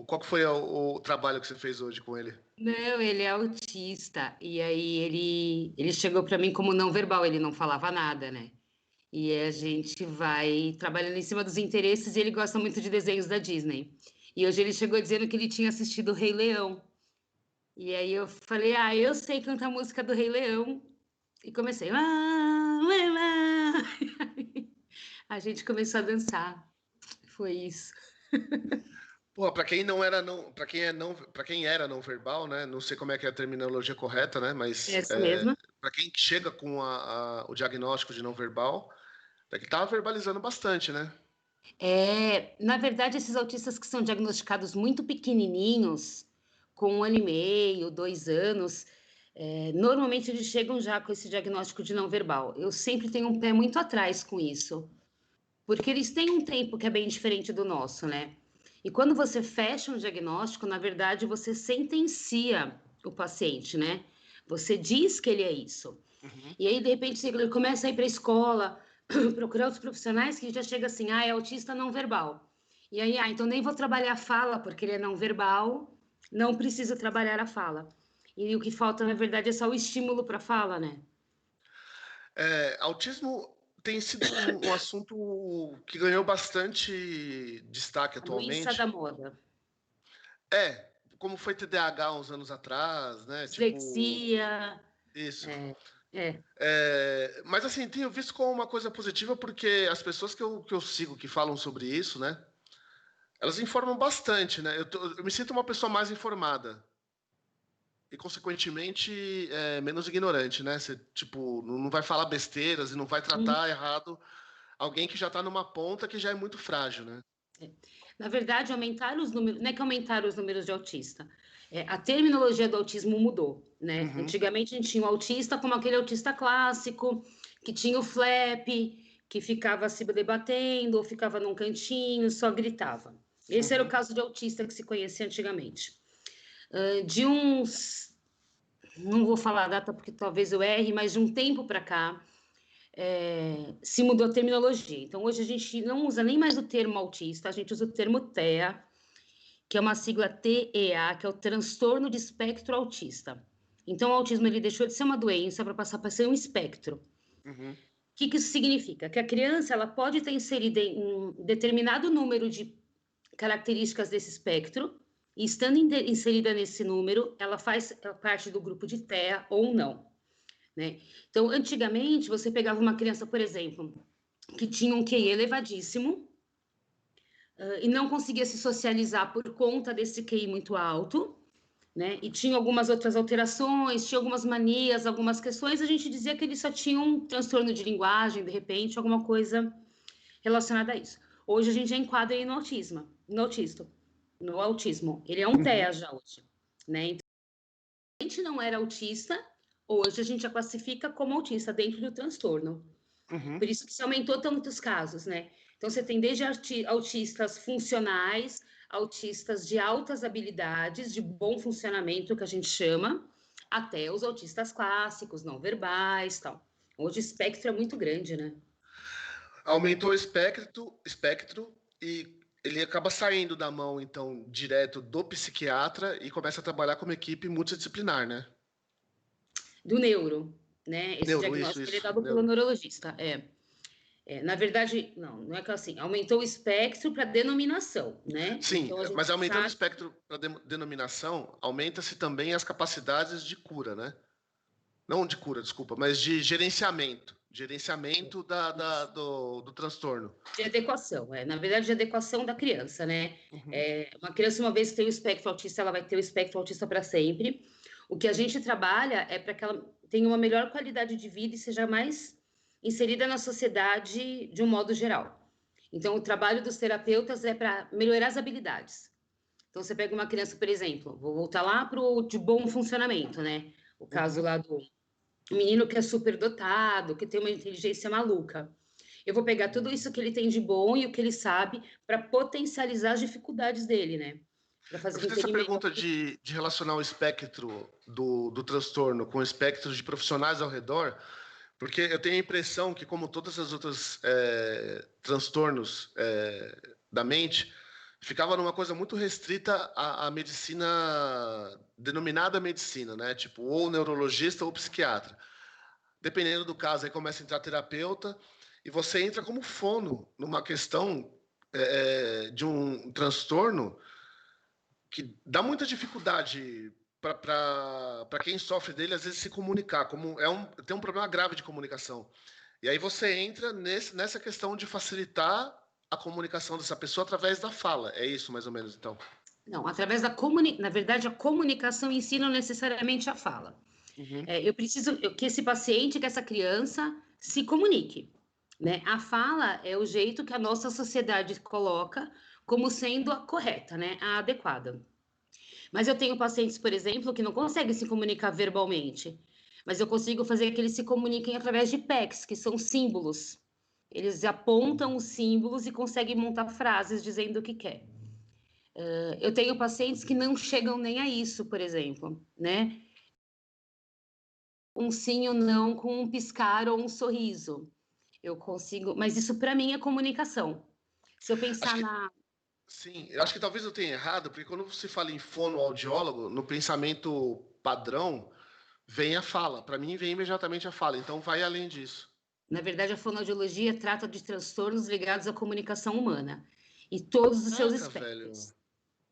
qual que foi o trabalho que você fez hoje com ele? Não, ele é autista. E aí ele chegou para mim como não verbal, ele não falava nada, né? E a gente vai trabalhando em cima dos interesses e ele gosta muito de desenhos da Disney. E hoje ele chegou dizendo que ele tinha assistido o Rei Leão. E aí eu falei, eu sei cantar a música do Rei Leão. E comecei. A gente começou a dançar. Foi isso. Pô, para quem não era não, para quem é não, para quem era não verbal, né? Não sei como é que é a terminologia correta, né? É Mas essa mesma. para quem chega com o diagnóstico de não verbal, é que tava verbalizando bastante, né? Na verdade, esses autistas que são diagnosticados muito pequenininhos, com 1 ano e meio, 2 anos, normalmente eles chegam já com esse diagnóstico de não verbal. Eu sempre tenho um pé muito atrás com isso, porque eles têm um tempo que é bem diferente do nosso, né? E quando você fecha um diagnóstico, na verdade, você sentencia o paciente, né? Você diz que ele é isso. Uhum. E aí, de repente, ele começa a ir para a escola, procurar os profissionais que já chega assim, é autista não verbal. E aí, então nem vou trabalhar a fala, porque ele é não verbal, não precisa trabalhar a fala. E o que falta, na verdade, é só o estímulo para a fala, né? Autismo tem sido um assunto que ganhou bastante destaque A doença da atualmente. moda. Como foi TDAH uns anos atrás, né? Tipo, Dislexia, isso. é, é. Mas assim, tenho visto como uma coisa positiva porque as pessoas que eu sigo que falam sobre isso, né? Elas informam bastante, né? Eu me sinto uma pessoa mais informada e, consequentemente, menos ignorante, né? Você, tipo, não vai falar besteiras e não vai Uhum. tratar errado alguém que já está numa ponta que já é muito frágil, né? Na verdade, aumentaram os números, não é que aumentaram os números de autista. A terminologia do autismo mudou, né? Uhum, Antigamente a gente tinha o autista como aquele autista clássico, que tinha o flap, que ficava se debatendo, ou ficava num cantinho, só gritava. Esse era o uhum. caso de autista que se conhecia antigamente. De uns, não vou falar a data porque talvez eu erre, mas de um tempo para cá, se mudou a terminologia. Então, hoje a gente não usa nem mais o termo autista, a gente usa o termo TEA, que é uma sigla TEA, que é o transtorno de espectro autista. Então, o autismo ele deixou de ser uma doença para passar para ser um espectro. Uhum. O que isso significa? Que a criança ela pode ter inserida em um determinado número de características desse espectro, e estando inserida nesse número, ela faz parte do grupo de TEA ou não, né? Então, antigamente, você pegava uma criança, por exemplo, que tinha um QI elevadíssimo, e não conseguia se socializar por conta desse QI muito alto, né? E tinha algumas outras alterações, tinha algumas manias, algumas questões, a gente dizia que ele só tinha um transtorno de linguagem, de repente, alguma coisa relacionada a isso. Hoje a gente já enquadra ele no autismo, no autista, no autismo. Ele é um Uhum. TEA já hoje, né? Então, a gente não era autista, hoje a gente já classifica como autista dentro do transtorno. Por Uhum. isso que se aumentou tantos casos, né? Então, você tem desde autistas funcionais, autistas de altas habilidades, de bom funcionamento, que a gente chama, até os autistas clássicos, não verbais, tal. Hoje o espectro é muito grande, né? Aumentou o espectro e ele acaba saindo da mão, então, direto do psiquiatra e começa a trabalhar como equipe multidisciplinar, né? Do neuro, né? Esse Neuro, diagnóstico ele é isso, dado pelo neuro. neurologista. Na verdade, não é que assim, aumentou o espectro para denominação, né? Sim, Então a gente mas aumentando o sabe. espectro para denominação, aumenta-se também as capacidades de cura, né? Não de cura, desculpa, mas de gerenciamento. Gerenciamento do transtorno. De adequação, na verdade, de adequação da criança, né? Uhum. Uma criança, uma vez que tem o espectro autista, ela vai ter o espectro autista para sempre. O que a gente trabalha é para que ela tenha uma melhor qualidade de vida e seja mais inserida na sociedade de um modo geral. Então, o trabalho dos terapeutas é para melhorar as habilidades. Então, você pega uma criança, por exemplo, vou voltar lá para o de bom funcionamento, né? O caso Uhum. lá do menino que é super dotado, que tem uma inteligência maluca. Eu vou pegar tudo isso que ele tem de bom e o que ele sabe para potencializar as dificuldades dele, né? Para Eu fazer com fiz que essa ele pergunta melhore. de relacionar o espectro do transtorno com o espectro de profissionais ao redor, porque eu tenho a impressão que, como todas as outras transtornos da mente, ficava numa coisa muito restrita à medicina, denominada medicina, né? Tipo, ou neurologista ou psiquiatra. Dependendo do caso, aí começa a entrar terapeuta e você entra como fono numa questão de um transtorno que dá muita dificuldade para quem sofre dele, às vezes, se comunicar. Tem um problema grave de comunicação. E aí você entra nessa questão de facilitar a comunicação dessa pessoa através da fala. É isso, mais ou menos, então? Não, através na verdade, a comunicação em si não necessariamente a fala. Uhum. Eu preciso que esse paciente, que essa criança se comunique, né? A fala é o jeito que a nossa sociedade coloca como sendo a correta, né? A adequada. Mas eu tenho pacientes, por exemplo, que não conseguem se comunicar verbalmente, mas eu consigo fazer que eles se comuniquem através de PECs, que são símbolos. Eles apontam os símbolos e conseguem montar frases dizendo o que quer. Eu tenho pacientes que não chegam nem a isso, por exemplo, né? Um sim ou não com um piscar ou um sorriso. Eu consigo, mas isso para mim é comunicação. Se eu pensar na. Sim, eu acho que talvez eu tenha errado, porque quando você fala em fonoaudiólogo, no pensamento padrão, vem a fala. Para mim, vem imediatamente a fala. Então, vai além disso. Na verdade, a fonoaudiologia trata de transtornos ligados à comunicação humana e todos os seus Caraca, velho. espectros.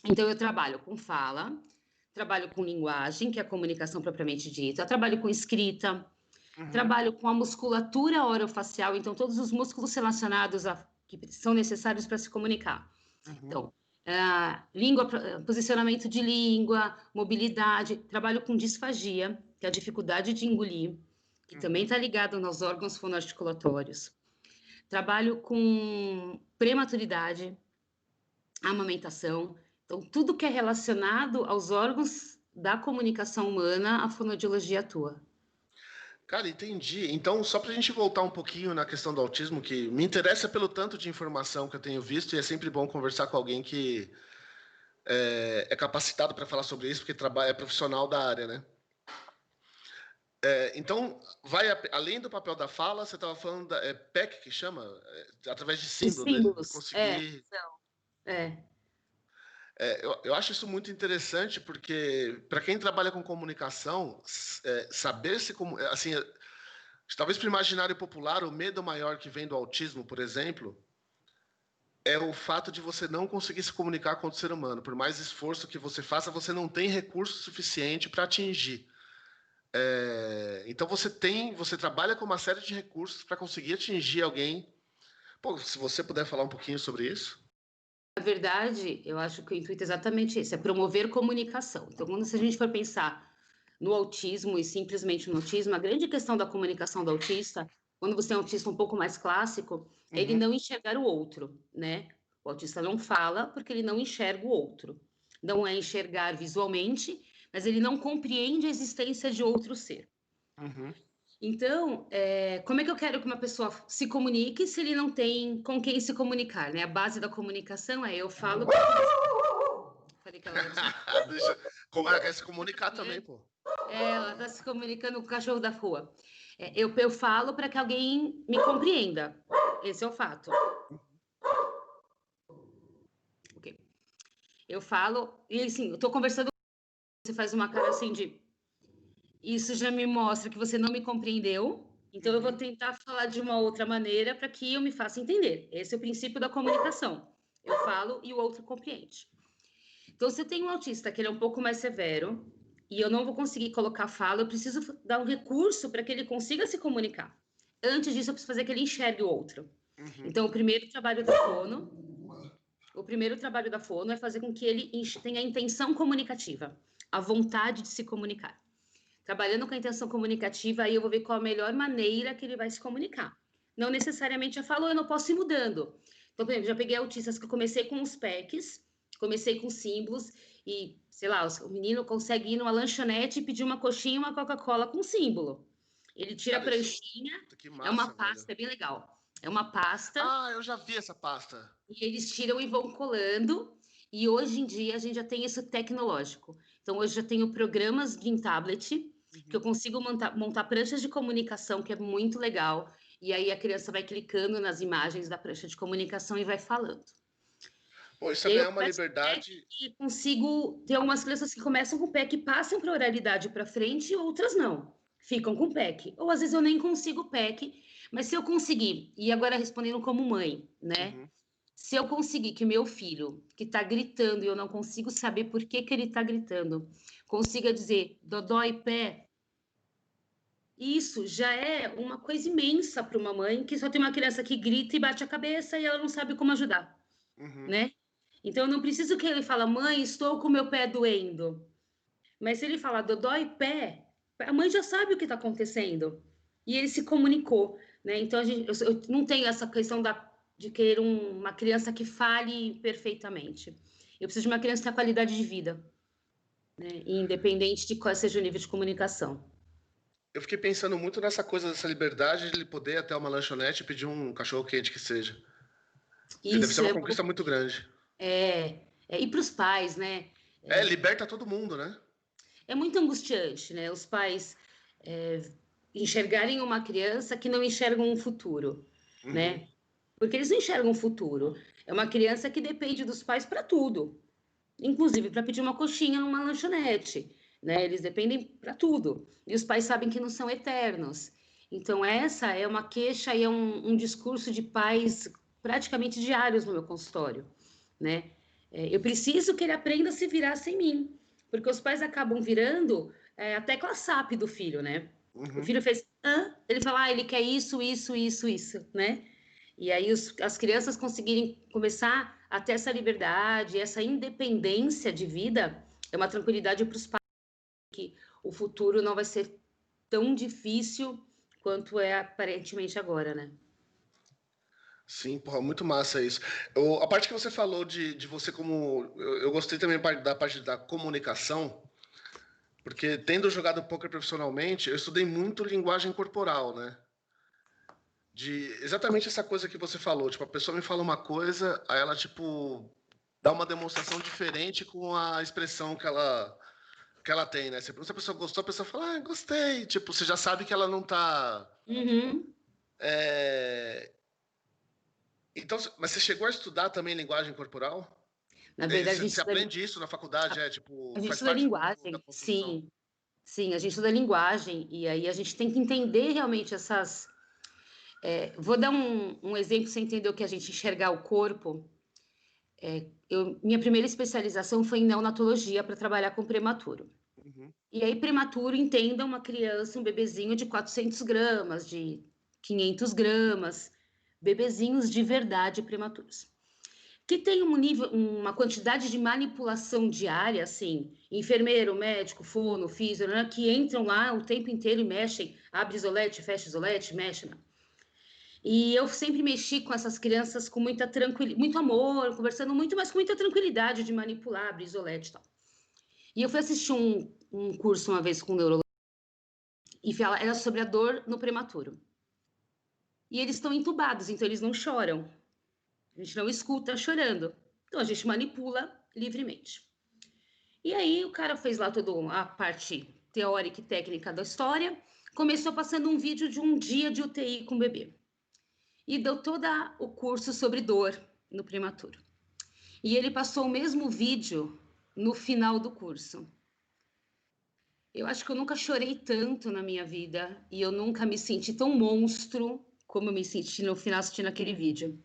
Então, eu trabalho com fala, trabalho com linguagem, que é a comunicação propriamente dita, trabalho com escrita, trabalho com a musculatura orofacial, então, todos os músculos relacionados que são necessários para se comunicar. Então, língua, posicionamento de língua, mobilidade, trabalho com disfagia, que é a dificuldade de engolir, que também está ligado nos órgãos fonoarticulatórios. Trabalho com prematuridade, amamentação. Então, tudo que é relacionado aos órgãos da comunicação humana, a fonoaudiologia atua. Cara, entendi. Então, só para a gente voltar um pouquinho na questão do autismo, que me interessa pelo tanto de informação que eu tenho visto, e é sempre bom conversar com alguém que é capacitado para falar sobre isso, porque é profissional da área, né? Então, além do papel da fala, você estava falando da PEC, que chama? Através de símbolo, né? Conseguir... eu acho isso muito interessante, porque para quem trabalha com comunicação, saber se... Assim, talvez para o imaginário popular, o medo maior que vem do autismo, por exemplo, é o fato de você não conseguir se comunicar com o ser humano. Por mais esforço que você faça, você não tem recurso suficiente para atingir. Então você trabalha com uma série de recursos para conseguir atingir alguém. Pô, se você puder falar um pouquinho sobre isso. Na verdade, eu acho que o intuito é exatamente esse, é promover comunicação. Então, quando a gente for pensar no autismo e simplesmente no autismo, a grande questão da comunicação do autista, quando você é um autista um pouco mais clássico, é ele não enxergar o outro, né? O autista não fala porque ele não enxerga o outro. Não é enxergar visualmente, mas ele não compreende a existência de outro ser. Então, como é que eu quero que uma pessoa se comunique se ele não tem com quem se comunicar, né? A base da comunicação é eu falo... Falei que ela... Como ela quer se comunicar também, pô. Ela está se comunicando com o cachorro da rua. Eu falo para que alguém me compreenda. Esse é o fato. Okay. Eu falo, e assim, eu estou conversando, você faz uma cara assim de... Isso já me mostra que você não me compreendeu, então eu vou tentar falar de uma outra maneira para que eu me faça entender. Esse é o princípio da comunicação. Eu falo e o outro compreende. Então, se eu tenho um autista que ele é um pouco mais severo, e eu não vou conseguir colocar fala, eu preciso dar um recurso para que ele consiga se comunicar. Antes disso, eu preciso fazer que ele enxergue o outro. Então, o primeiro trabalho da fono é fazer com que ele tenha a intenção comunicativa, a vontade de se comunicar. Trabalhando com a intenção comunicativa, aí eu vou ver qual a melhor maneira que ele vai se comunicar. Não necessariamente eu falo, eu não posso ir mudando. Então, por exemplo, já peguei autistas que eu comecei com os PECs, comecei com símbolos e, sei lá, o menino consegue ir numa lanchonete e pedir uma coxinha e uma Coca-Cola com símbolo. Ele tira a pranchinha, é uma pasta, é bem legal. É uma pasta. Ah, eu já vi essa pasta. E eles tiram e vão colando. E hoje em dia a gente já tem isso tecnológico. Então, hoje já tenho programas em tablet que eu consigo montar pranchas de comunicação, que é muito legal. E aí a criança vai clicando nas imagens da prancha de comunicação e vai falando. Pô, isso E é aí eu ganhar uma começo com o PEC liberdade. e consigo ter algumas crianças que começam com o PEC, passam para oralidade para frente, e outras não, ficam com o PEC. Ou às vezes eu nem consigo o PEC, mas se eu conseguir, e agora respondendo como mãe, né? Uhum, Se eu conseguir que o meu filho, que está gritando e eu não consigo saber por que, que ele está gritando, consiga dizer dodói pé, isso já é uma coisa imensa para uma mãe que só tem uma criança que grita e bate a cabeça e ela não sabe como ajudar, uhum. né? Então eu não preciso que ele fale, mãe, estou com meu pé doendo. Mas se ele falar dodói pé, a mãe já sabe o que está acontecendo. E ele se comunicou, né? Então eu não tenho essa questão de querer uma criança que fale perfeitamente. Eu preciso de uma criança que tenha qualidade de vida, né? Independente de qual seja o nível de comunicação. Eu fiquei pensando muito nessa coisa dessa liberdade de ele poder ir até uma lanchonete e pedir um cachorro quente que seja. Porque deve ser Isso uma conquista muito grande. e para os pais, né? É, liberta todo mundo, né? É muito angustiante, né? Os pais enxergarem uma criança que não enxergam um futuro, Uhum. né? Porque eles não enxergam um futuro. É uma criança que depende dos pais para tudo, inclusive para pedir uma coxinha numa lanchonete, né? Eles dependem para tudo. E os pais sabem que não são eternos. Então, essa é uma queixa e é um discurso de pais praticamente diários no meu consultório, né? Eu preciso que ele aprenda a se virar sem mim, porque os pais acabam virando a tecla SAP do filho, né? O Uhum. filho fez, ele fala, ele quer isso, isso, isso, isso, né? E aí as crianças conseguirem começar a ter essa liberdade, essa independência de vida, é uma tranquilidade para os pais, que o futuro não vai ser tão difícil quanto é aparentemente agora, né? Sim, porra, muito massa isso. A parte que você falou de você como. Eu gostei também da parte da comunicação, porque tendo jogado poker profissionalmente, eu estudei muito linguagem corporal, né? De exatamente essa coisa que você falou. Tipo, a pessoa me fala uma coisa, aí ela, tipo, dá uma demonstração diferente com a expressão que ela tem, né? Se a pessoa gostou, a pessoa fala, gostei. Tipo, você já sabe que ela não tá. Uhum. é, Então, mas você chegou a estudar também linguagem corporal? Na verdade, Você aprende isso na faculdade, a tipo, gente faz estuda parte da linguagem, construção. sim, sim, a gente estuda linguagem, e aí a gente tem que entender realmente essas. Vou dar um exemplo para você entender o que a gente enxergar o corpo. Minha primeira especialização foi em neonatologia para trabalhar com prematuro. Uhum, E aí, prematuro, entenda uma criança, um bebezinho de 400 gramas, de 500 gramas, bebezinhos de verdade prematuros. Que tem um nível, uma quantidade de manipulação diária, assim, enfermeiro, médico, fono, físio, né, que entram lá o tempo inteiro e mexem, abre isolete, fecha isolete, mexe. Né? E eu sempre mexi com essas crianças com muita tranquilidade, muito amor, conversando muito, mas com muita tranquilidade de manipular, abrir isolete e tal. E eu fui assistir um curso uma vez com um neurologista e era sobre a dor no prematuro. E eles estão entubados, então eles não choram. A gente não escuta chorando. Então a gente manipula livremente. E aí o cara fez lá toda a parte teórica e técnica da história, começou passando um vídeo de um dia de UTI com o bebê. E deu todo o curso sobre dor no prematuro. E ele passou o mesmo vídeo no final do curso. Eu acho que eu nunca chorei tanto na minha vida e eu nunca me senti tão monstro como eu me senti no final assistindo aquele vídeo.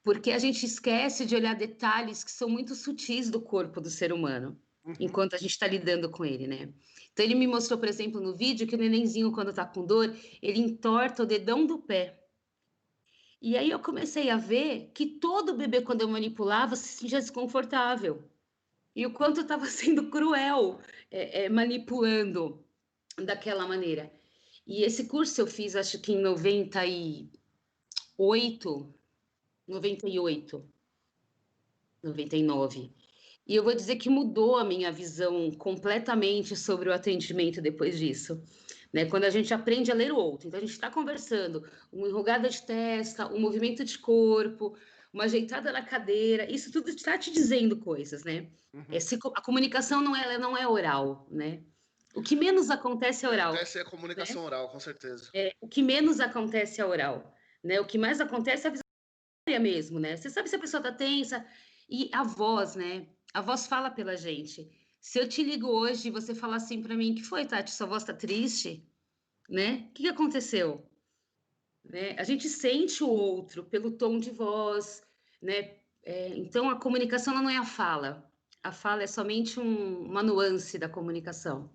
Porque a gente esquece de olhar detalhes que são muito sutis do corpo do ser humano, uhum. enquanto a gente está lidando com ele, né? Então ele me mostrou, por exemplo, no vídeo que o nenenzinho, quando tá com dor, ele entorta o dedão do pé. E aí eu comecei a ver que todo bebê, quando eu manipulava, se sentia desconfortável. E o quanto estava sendo cruel manipulando daquela maneira. E esse curso eu fiz, acho que em 98, 98, 99. E eu vou dizer que mudou a minha visão completamente sobre o atendimento depois disso. Né? Quando a gente aprende a ler o outro. Então, a gente está conversando, uma enrugada de testa, um movimento de corpo, uma ajeitada na cadeira, isso tudo está te dizendo coisas, né? Uhum. A comunicação não é oral, né? O que menos acontece é oral, Acontece a né? comunicação oral, com certeza. O que menos acontece é oral, né? O que mais acontece é a visão mesmo, né? Você sabe se a pessoa está tensa, E a voz, né? A voz fala pela gente. Se eu te ligo hoje e você falar assim para mim, que foi, Tati? Sua voz tá triste, né? O que aconteceu? Né? A gente sente o outro pelo tom de voz, né? Então a comunicação ela não é a fala é somente uma nuance da comunicação.